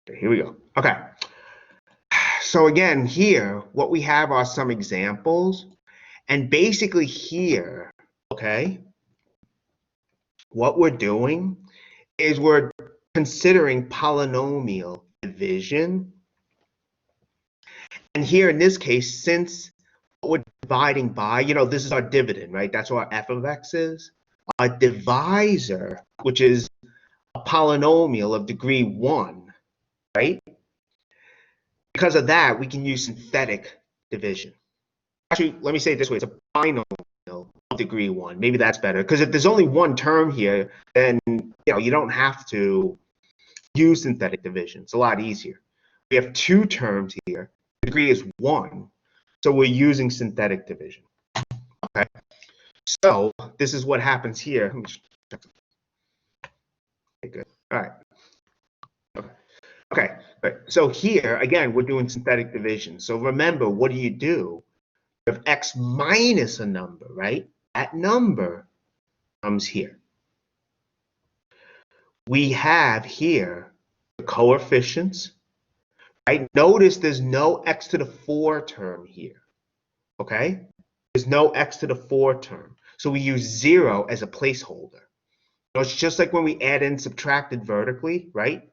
Here we go. Okay. So again, here, what we have are some examples. And basically here, okay, what we're doing is we're considering polynomial division. And here in this case, since we're dividing by, this is our dividend, right? That's what our f of x is. Our divisor, which is a polynomial of degree 1, right? Because of that, we can use synthetic division. Actually, let me say it this way. It's a binomial of degree 1. Maybe that's better. Because if there's only one term here, then you don't have to use synthetic division. It's a lot easier. We have two terms here. The degree is 1. So we're using synthetic division. Okay. So this is what happens here. Let me just check. Okay, good. All right. Okay. So here, again, we're doing synthetic division. So remember, what do? You have x minus a number, right? That number comes here. We have here the coefficients, right? Notice there's no x to the 4 term here, okay? There's no x to the 4 term. So we use 0 as a placeholder. So it's just like when we add and subtracted vertically, right?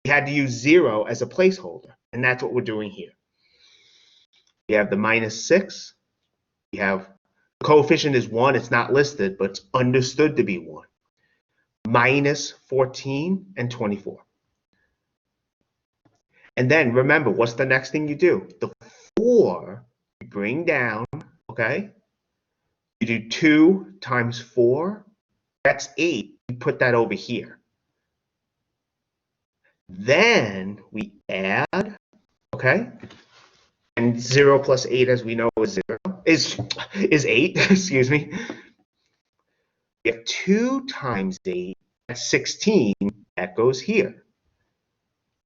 We had to use 0 as a placeholder, and that's what we're doing here. We have the minus 6. We have the coefficient is 1. It's not listed, but it's understood to be 1. Minus 14 and 24. And then remember, what's the next thing you do? The 4 you bring down, okay? You do 2 times 4. That's 8. You put that over here. Then we add, okay? And 0 plus 8, as we know, is 8. Excuse me. We have 2 times 8. That's 16. That goes here.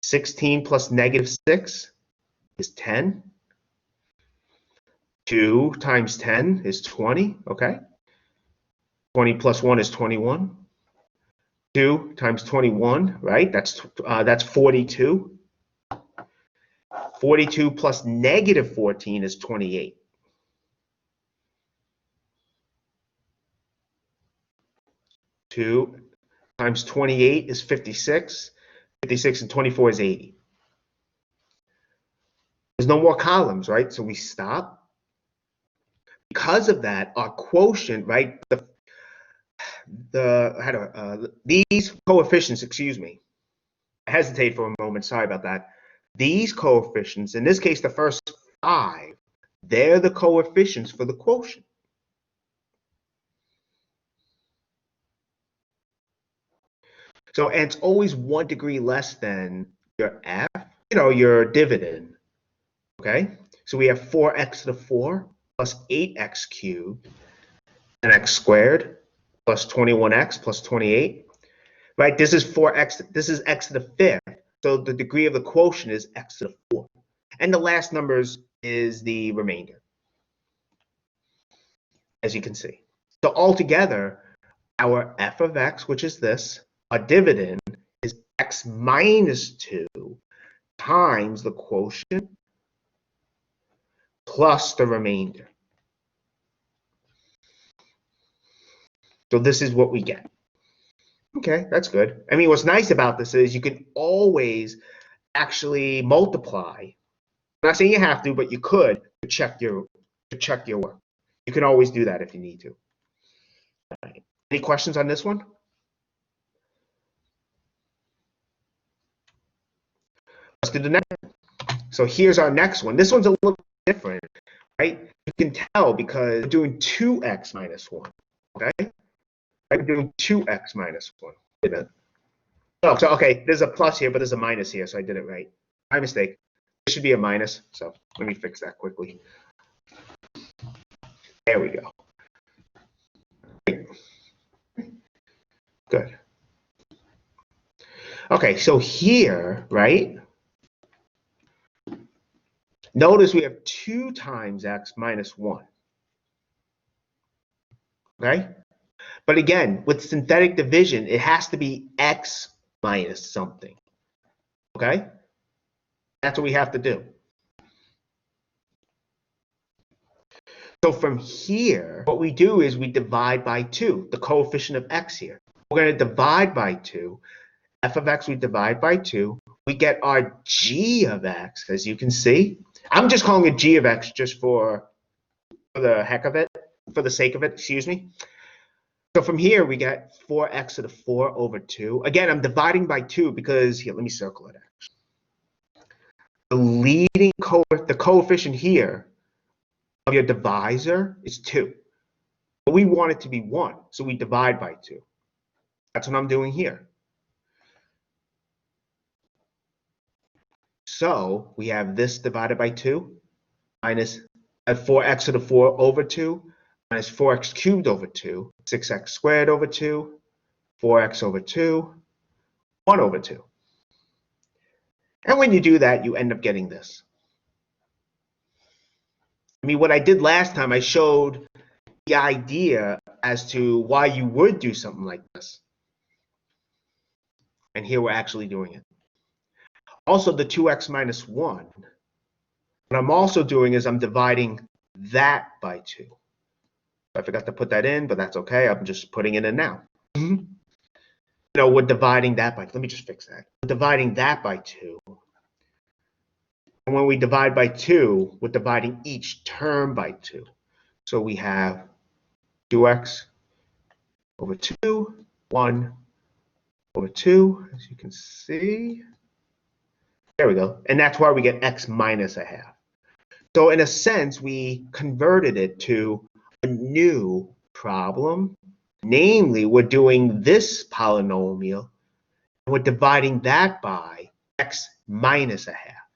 16 plus negative 6 is 10. 2 times 10 is 20, okay? 20 plus 1 is 21. 2 times 21, right? That's 42. 42 plus negative 14 is 28. Two times 28 is 56. 56 and 24 is 80. There's no more columns, right? So we stop. Because of that, our quotient, right? These coefficients, excuse me. I hesitate for a moment. Sorry about that. These coefficients, in this case, the first 5, they're the coefficients for the quotient. So, and it's always 1 degree less than your f, your dividend. Okay? So we have 4x to the 4 plus 8x cubed and x squared plus 21x plus 28. Right? This is 4x, this is x to the 5th. So the degree of the quotient is x to the 4. And the last numbers is the remainder, as you can see. So altogether, our f of x, which is this, our dividend, is x minus 2 times the quotient plus the remainder. So this is what we get. Okay, that's good. I mean, what's nice about this is you can always actually multiply. I'm not saying you have to, but you could to check your work. You can always do that if you need to. All right. Any questions on this one? Let's do the next one. So here's our next one. This one's a little different, right? You can tell because we're doing 2x minus 1, okay? I'm doing 2x minus 1. Wait a minute. Oh, so okay, there's a plus here, but there's a minus here, so I did it right. My mistake. There should be a minus, so let me fix that quickly. There we go. Good. Okay, so here, right? Notice we have 2 times x minus 1. Okay? But again, with synthetic division, it has to be x minus something. okay? That's what we have to do. So from here, what we do is we divide by 2, the coefficient of x here. We're going to divide by 2. F of x we divide by 2. We get our g of x, as you can see. I'm just calling it g of x just for the heck of it, for the sake of it, excuse me. So from here, we get 4x to the 4 over 2. Again, I'm dividing by 2 because, here, let me circle it actually. The coefficient here of your divisor is 2. But we want it to be 1, so we divide by 2. That's what I'm doing here. So we have this divided by 2 minus 4x to the 4 over 2 minus 4x cubed over 2, 6x squared over 2, 4x over 2, 1 over 2. And when you do that, you end up getting this. I mean, what I did last time, I showed the idea as to why you would do something like this. And here we're actually doing it. Also, the 2x minus 1. What I'm also doing is I'm dividing that by 2. I forgot to put that in, but that's okay. I'm just putting it in now. You know, we're dividing that by, let me just fix that. We're dividing that by 2. And when we divide by 2, we're dividing each term by 2. So we have 2x over 2, 1 over 2, as you can see. There we go. And that's why we get x minus a half. So in a sense, we converted it to a new problem. Namely, we're doing this polynomial, and we're dividing that by x minus a half.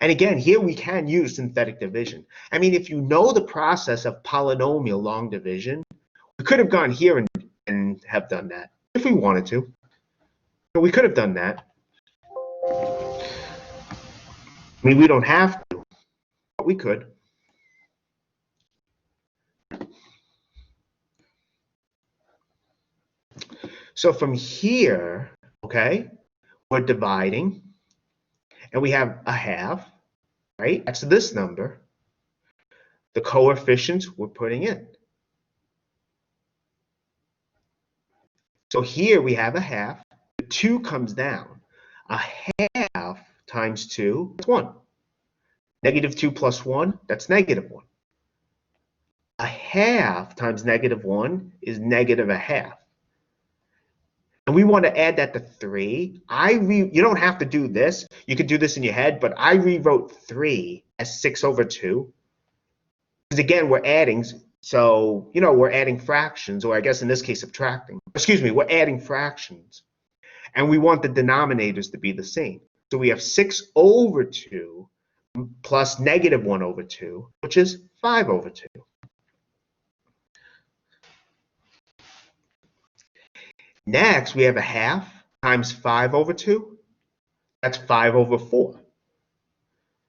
And again, here we can use synthetic division. I mean, if you know the process of polynomial long division, we could have gone here and have done that if we wanted to. But we could have done that. I mean, we don't have to, but we could. So from here, okay, we're dividing, and we have a half, right? That's this number. The coefficients we're putting in. So here we have a half. The 2 comes down. A half times 2 is 1. Negative 2 plus 1, that's negative 1. A half times negative 1 is negative a half. And we want to add that to 3. You don't have to do this. You could do this in your head, but I rewrote 3 as 6 over 2. Because again, we're adding, so, you know, we're adding fractions, or I guess in this case, subtracting. Excuse me, we're adding fractions. And we want the denominators to be the same. So we have 6 over 2 plus negative 1 over 2, which is 5 over 2. Next, we have a half times 5 over 2. That's 5 over 4.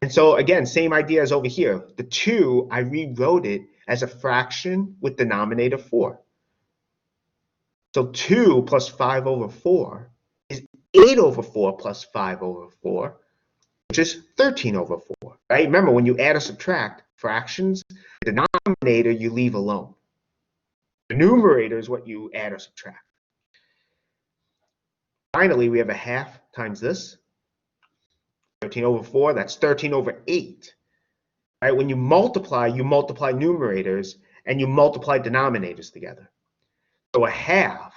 And so again, same idea as over here. The 2, I rewrote it as a fraction with denominator 4. So 2 plus 5 over 4 is 8 over 4 plus 5 over 4, which is 13 over 4. Right? Remember, when you add or subtract fractions, the denominator you leave alone. The numerator is what you add or subtract. Finally, we have a half times this. 13 over 4, that's 13 over 8. Right? When you multiply numerators, and you multiply denominators together. So a half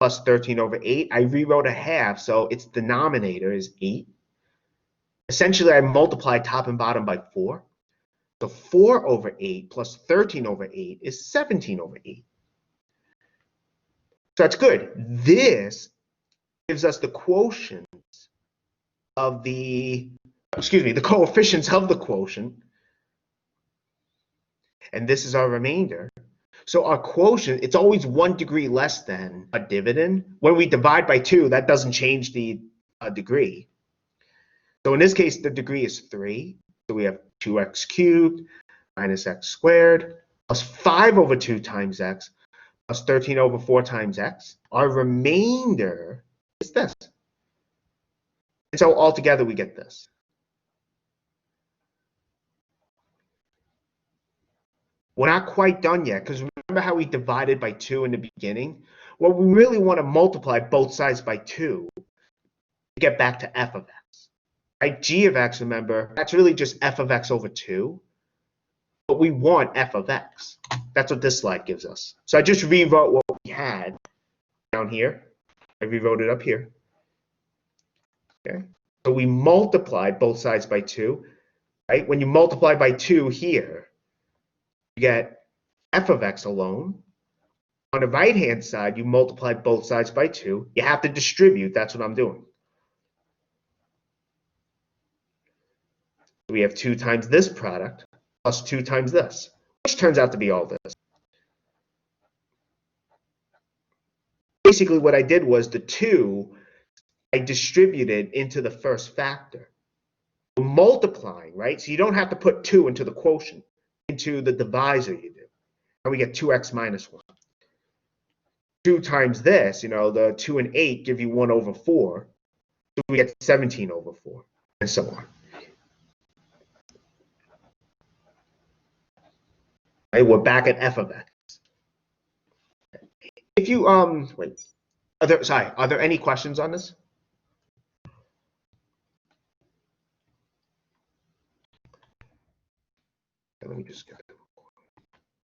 plus 13 over 8, I rewrote a half, so its denominator is 8. Essentially, I multiplied top and bottom by 4. So 4 over 8 plus 13 over 8 is 17 over 8. So that's good. This gives us the quotients of the coefficients of the quotient. And this is our remainder. So our quotient, it's always 1 degree less than a dividend. When we divide by 2, that doesn't change the degree. So in this case, the degree is 3. So we have 2x cubed minus x squared plus 5 over 2 times x plus 13 over 4 times x. Our remainder is this. And so altogether we get this. We're not quite done yet, because remember how we divided by 2 in the beginning? Well, we really want to multiply both sides by 2 to get back to f of x. Right? G of x, remember, that's really just f of x over 2. But we want f of x. That's what this slide gives us. So I just rewrote what we had down here. I rewrote it up here. Okay. So we multiply both sides by 2. Right? When you multiply by 2 here, you get f of x alone. On the right-hand side, you multiply both sides by 2. You have to distribute. That's what I'm doing. We have 2 times this product plus 2 times this, which turns out to be all this. Basically, what I did was the 2 I distributed into the first factor. We're multiplying, right? So you don't have to put 2 into the quotient. Into the divisor you do. And we get 2x minus 1. 2 times this, the 2 and 8 give you 1 over 4. So we get 17 over 4, and so on. Right, we're back at f of x. If you wait, are there any questions on this? Let me just get it.